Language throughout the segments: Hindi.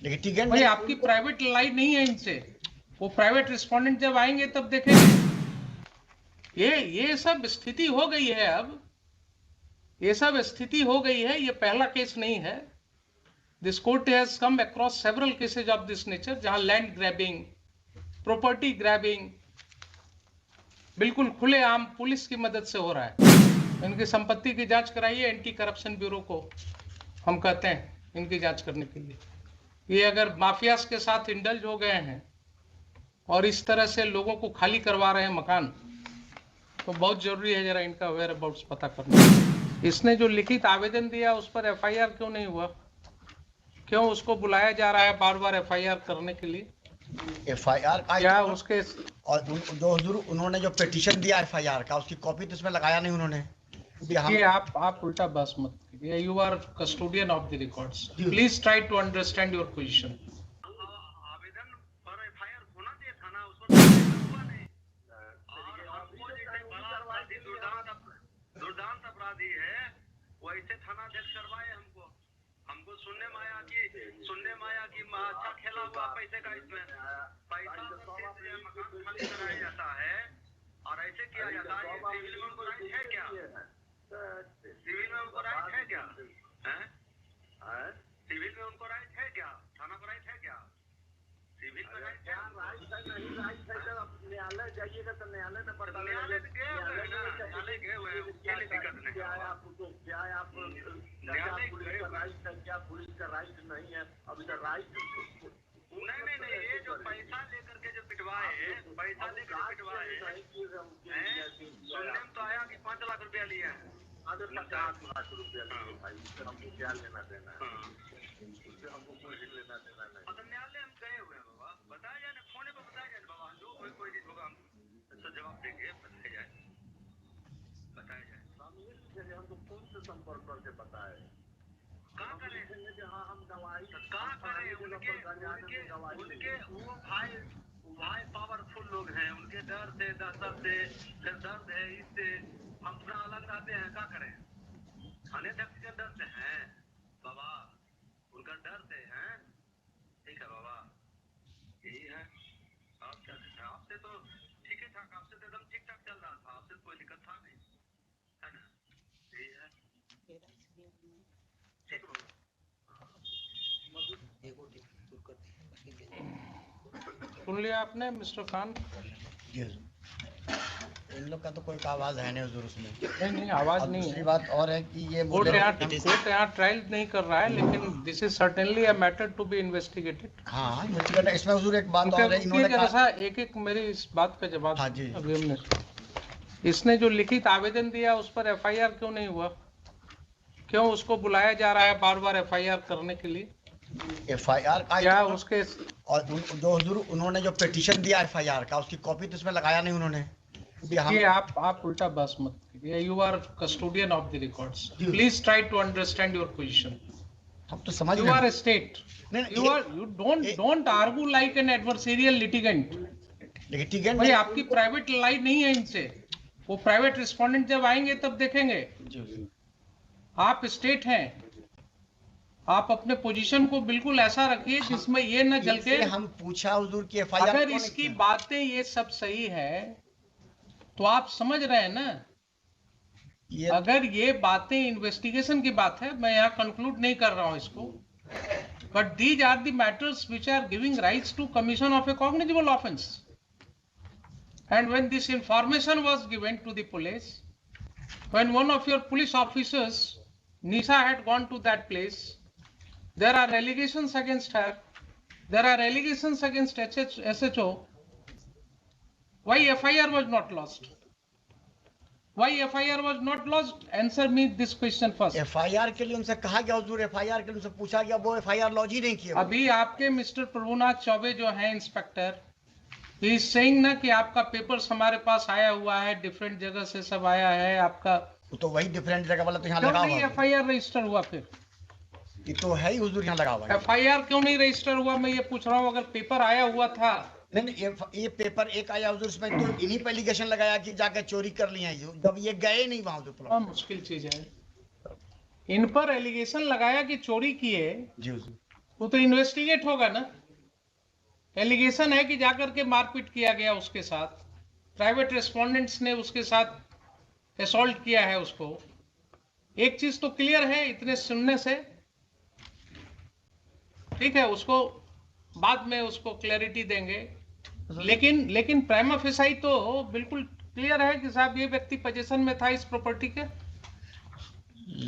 लेकिन ठीक है भाई आपकी प्राइवेट लाइन नहीं है इनसे, वो प्राइवेट रिस्पोंडेंट जब आएंगे तब देखेंगे। ये सब स्थिति हो गई है, अब ये सब स्थिति हो गई है, ये पहला केस नहीं है। This court has come across several cases of this nature, जहां लैंड ग्रैबिंग, प्रॉपर्टी ग्रैबिंग बिल्कुल खुलेआम पुलिस की मदद से हो रहा है। इनकी संपत्ति की जांच कराइए, एंटी करप्शन ब्यूरो को हम कहते हैं इनकी जांच करने के लिए। ये अगर माफियाज के साथ इंडल्ज हो गए हैं और इस तरह से लोगों को खाली करवा रहे हैं मकान, तो बहुत जरूरी है जरा इनका वेयर अबाउट्स पता करना। इसने जो लिखित आवेदन दिया उस पर एफआईआर क्यों नहीं हुआ? क्यों उसको बुलाया जा रहा है बार बार एफआईआर करने के लिए? एफआईआर का क्या उसके और जो हुजूर उन्होंने जो पिटीशन दिया एफआईआर का, उसकी कॉपी तो इसमें लगाया नहीं उन्होंने। ये आप उल्टा बस मत कीजिए। You are custodian of the records, please try to understand your position. आवेदन पर एफआईआर होना चाहिए था ना, उसको हुआ नहीं। और हमको जैसे बड़ा दुर्दांत अपराधी है, वैसे थाना अध्यक्ष करवाए हमको सुनने में आया कि अच्छा खेला हुआ पैसे का, इसमें पैसा मकान खाली कराया जाता है और ऐसे किया जाता है। सिविल में उनको राइट है क्या? सिविल में उनको राइट है क्या? सिविल में उनको राइट है क्या? थाना को राइट है क्या? सिविल में राइट है? नहीं राइट है तो न्यायालय जाइएगा तो न्यायालय में पता न्यायालय गए हुए हैं, क्या दिक्कत नहीं। क्या आप न्यायालय गए राइट है क्या? पुलिस का राइट नहीं है अब इधर राइट नहीं, ये जो पैसा लेकर के जो पिटवाए, सुनने में तो आया कि 5 लाख रुपया लिया है। 50 लाख रुपया लिए भाई, इससे हमको क्या लेना देना है? इससे हमको कोई लेना देना नहीं। तो न्यायालय हम गए हुए हैं बाबा, बताया जाए ना, फोन पे बताया जाए बाबा, जो कोई चीज होगा हम तो जवाब देंगे, बताया जाए। हमको फोन से संपर्क करके बताए कहाँ करें, हाँ हम गवाही कहाँ करें? उनके वो भाई पावरफुल लोग हैं, उनके डर से फिर दर्द है, इससे हम थोड़ा अलग रहते हैं। क्या करें? थाने अध्यक्ष के डर से हैं बाबा, उनका डर से हैं। ठीक है बाबा, यही है। आप क्या कहते हैं? आपसे तो ठीक है ठाक, आपसे तो एकदम ठीक ठाक चल रहा था, आपसे कोई दिक्कत था नहीं, है ना? यही है। सुन लिया आपने मिस्टर खान? इन लोग का तो कोई आवाज है नहीं हुजूर उसमें। नहीं आवाज नहीं है। दूसरी बात और है कि ये कोर्ट यहाँ ट्रायल नहीं कर रहा है, लेकिन this is certainly a matter to be investigated. हाँ इसमें हुजूर एक बात और है, इन्होंने कहा एक मेरी इस बात का जवाब। हाँ जी। अभी हमने इसने जो लिखित आवेदन दिया उस पर एफआईआर क्यों नहीं हुआ? क्यों उसको बुलाया जा रहा है बार बार एफआईआर करने के लिए? एफआईआर का क्या उसके और जो हुजूर उन्होंने जो पिटीशन दिया एफआईआर का, उसकी कॉपी तो इसमें लगाया नहीं उन्होंने। ये आप उल्टा बस मत कीजिए। You are custodian of the records, please try to understand your position. हम तो समझ you are a state, you don't argue like an adversarial litigant। लेकिन ठीक है भाई आपकी प्राइवेट लाइन नहीं है इनसे, वो प्राइवेट रिस्पोंडेंट जब आएंगे तब देखेंगे। आप स्टेट हैं, आप अपने पोजीशन को बिल्कुल ऐसा रखिए जिसमें ये न जल के। हम पूछा हुजूर की एफआईआर, अगर इसकी बातें ये सब सही है तो आप समझ रहे हैं ना, अगर ये बातें इन्वेस्टिगेशन की बात है, मैं यहाँ कंक्लूड नहीं कर रहा हूँ इसको, but these are the matters which are giving rise to commission of a cognizable offense. And when this information was given to the police, when one of your police officers, Nisha, had gone to that place, there are allegations against her, there are allegations against SHO. Why FIR was not lodged? Why FIR was not lodged? Answer me this question first. FIR के लिए उनसे कहा गया हुजूर, एफआईआर के लिए उनसे पूछा गया, वो एफआईआर लॉन्च ही नहीं किया। अभी आपके मिस्टर प्रभुनाथ चौबे जो हैं इंस्पेक्टर, ही इज सेइंग ना कि आपका पेपर्स हमारे पास आया हुआ है, डिफरेंट जगह से सब आया है आपका। तो वही डिफरेंट जगह वाला तो यहाँ लगा हुआ है। एफआईआर रजिस्टर हुआ? फिर ये तो है ही हुजूर यहाँ लगा हुआ है। एफआईआर क्यों नहीं रजिस्टर हुआ? मैं ये पूछ रहा हूँ। अगर पेपर आया हुआ था। नहीं ये पेपर एक आया हुजूर, इसमें तो इन्हीं पे एलिगेशन लगाया कि जाके चोरी कर लिया, जब ये गए नहीं वहां। तो मुश्किल चीज है, इन पर एलिगेशन लगाया कि चोरी किए, जी हुजूर। वो तो इन्वेस्टिगेट होगा ना। एलिगेशन है कि जाकर के मारपीट किया गया उसके साथ, प्राइवेट रेस्पोंडेंट्स ने उसके साथ असॉल्ट किया है उसको। एक चीज तो क्लियर है इतने सुनने से, ठीक है, उसको बाद में उसको क्लैरिटी देंगे, लेकिन प्राइमा फेसाई तो बिल्कुल क्लियर है कि साहब ये व्यक्ति पोजीशन में था इस प्रॉपर्टी के,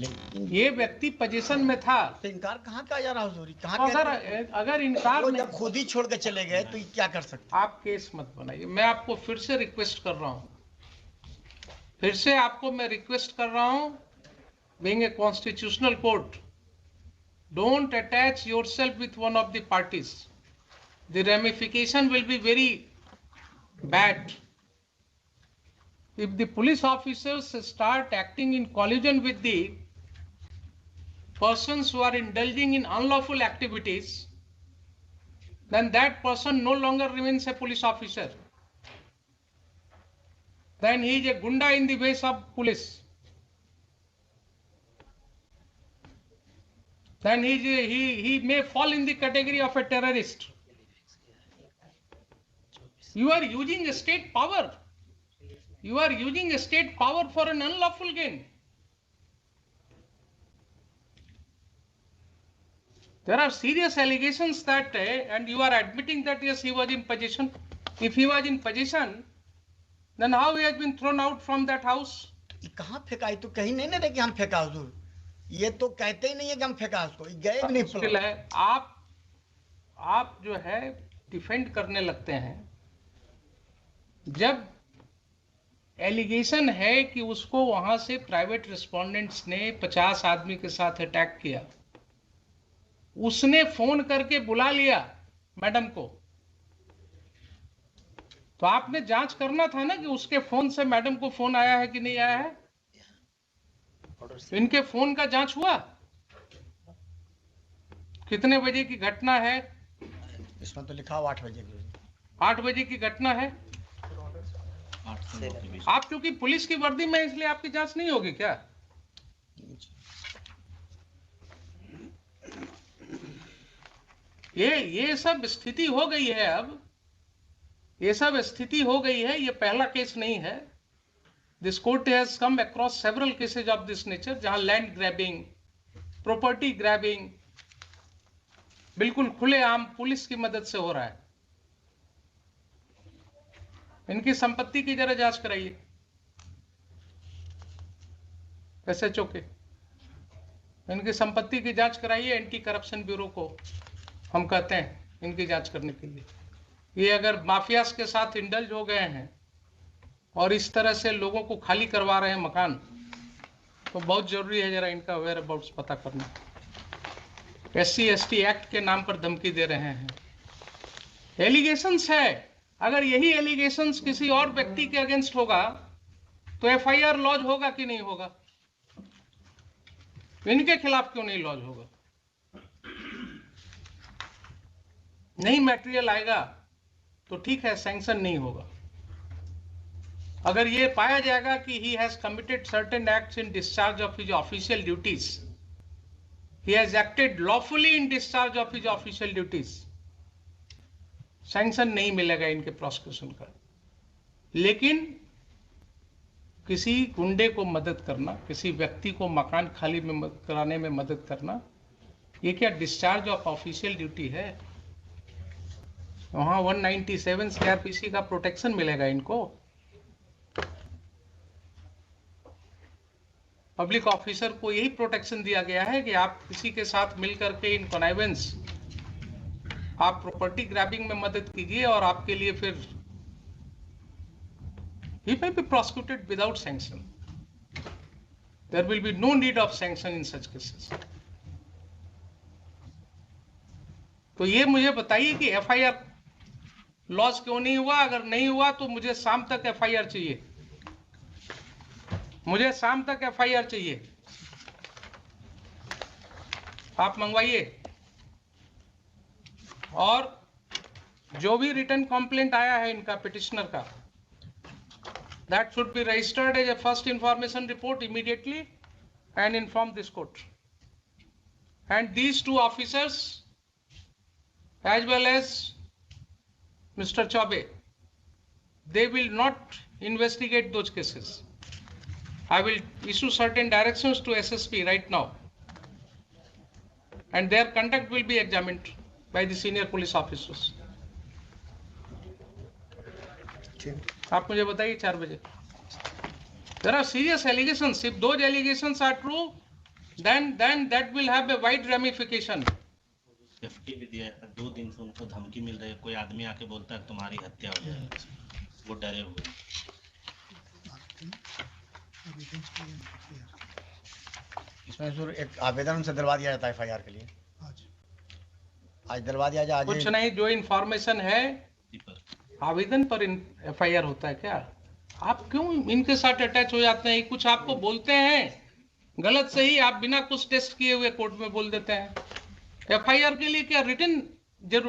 लेकिन ये व्यक्ति पोजीशन में था। तो इनकार कहाँ का यार हुजूरी, कहाँ तो कह अगर इनकार वो नहीं, जब खुद ही छोड़ के चले गए तो ये क्या कर सकते? आप केस मत बनाइए। मैं आपको फिर से रिक्वेस्ट कर रहा हूं, फिर से आपको मैं रिक्वेस्ट कर रहा हूं, being a constitutional court, don't attach yourself with one of the parties. The ramification will be very bad if the police officers start acting in collusion with the persons who are indulging in unlawful activities, then that person no longer remains a police officer. Then he is a gunda in the ways of police. Then he may fall in the category of a terrorist. You are using state power. You are using state power for an unlawful gain. There are serious allegations that, and you are admitting that yes, he was in possession. If he was in possession, then how he has been thrown out from that house? ये कहाँ फेंका? ये तो कहीं नहीं ना रहे कि हम फेंका हुजूर, ये तो कहते ही नहीं है कि हम फेंका उसको, ये गए भी नहीं। मुश्किल है। आप जो है डिफेंड करने लगते हैं, जब एलिगेशन है कि उसको वहां से प्राइवेट रिस्पोंडेंट्स ने 50 आदमी के साथ अटैक किया, उसने फोन करके बुला लिया मैडम को, तो आपने जांच करना था ना कि उसके फोन से मैडम को फोन आया है कि नहीं आया है। इनके फोन का जांच हुआ? कितने बजे की घटना है? इसमें तो लिखा हुआ 8 बजे की। 8 बजे की घटना है। आप क्योंकि पुलिस की वर्दी में, इसलिए आपकी जांच नहीं होगी क्या? ये सब स्थिति हो गई है। अब ये सब स्थिति हो गई है। ये पहला केस नहीं है। This court has come across several cases of this nature, जहां लैंड ग्रैबिंग, प्रॉपर्टी ग्रैबिंग बिल्कुल खुलेआम पुलिस की मदद से हो रहा है। इनकी संपत्ति की जरा जांच कराइए, एसएचओ के, इनकी संपत्ति की जांच कराइए। एंटी करप्शन ब्यूरो को हम कहते हैं इनकी जांच करने के लिए। ये अगर माफियाज के साथ इंडल्ज हो गए हैं और इस तरह से लोगों को खाली करवा रहे हैं मकान, तो बहुत जरूरी है जरा इनका वेयर अबाउट्स पता करना। SC/ST एक्ट के नाम पर धमकी दे रहे हैं। एलिगेशंस है, अगर यही एलिगेशंस किसी और व्यक्ति के अगेंस्ट होगा तो FIR लॉज होगा कि नहीं होगा? इनके खिलाफ क्यों नहीं लॉज होगा? नहीं मैटेरियल आएगा तो ठीक है, सैंक्शन नहीं होगा। अगर ये पाया जाएगा कि he has committed certain acts in discharge of his official duties, he has acted lawfully in discharge of his official duties, sanction नहीं मिलेगा इनके प्रोसिक्यूशन का। लेकिन किसी गुंडे को मदद करना, किसी व्यक्ति को मकान खाली में कराने में मदद करना, ये क्या डिस्चार्ज ऑफ ऑफिशियल ड्यूटी है? वहां 197 CRPC का प्रोटेक्शन मिलेगा इनको। पब्लिक ऑफिसर को यही प्रोटेक्शन दिया गया है कि आप किसी के साथ मिलकर के इन कॉनाइवेंस, आप प्रॉपर्टी ग्रैबिंग में मदद कीजिए और आपके लिए फिर he may be prosecuted without sanction. There will be no need of sanction in such cases. तो ये मुझे बताइए कि FIR लॉस क्यों नहीं हुआ? अगर नहीं हुआ तो मुझे शाम तक FIR चाहिए, मुझे शाम तक FIR चाहिए। आप मंगवाइए, और जो भी रिटर्न कंप्लेंट आया है इनका पिटिशनर का, that should be registered as a first information report immediately and inform this court. And these two officers as well as Mr. Chaube, they will not investigate those cases. I will issue certain directions to SSP right now, and their conduct will be examined by the senior police officers. आप मुझे बताइए 4 बजे. There are serious allegations. If those allegations are true, then that will have a wide ramification. FT भी दिया है, 2 दिन से उनको धमकी मिल रही है. कोई आदमी आके बोलता है तुम्हारी हत्या हो जाएगी, वो डरे हुए हैं. इसमें जरूर एक आवेदन उनसे दिलवा दिया जाता है FIR के लिए. आज दिलवा दिया जाए. कुछ नहीं, जो इंफॉर्मेशन है आवेदन पर FIR होता है क्या? आप क्यों इनके साथ अटैच हो जाते हैं? कुछ आपको बोलते हैं गलत सही, आप बिना कुछ टेस्ट किए हुए कोर्ट में बोल देते हैं. FIR के लिए क्या रिटन जरूर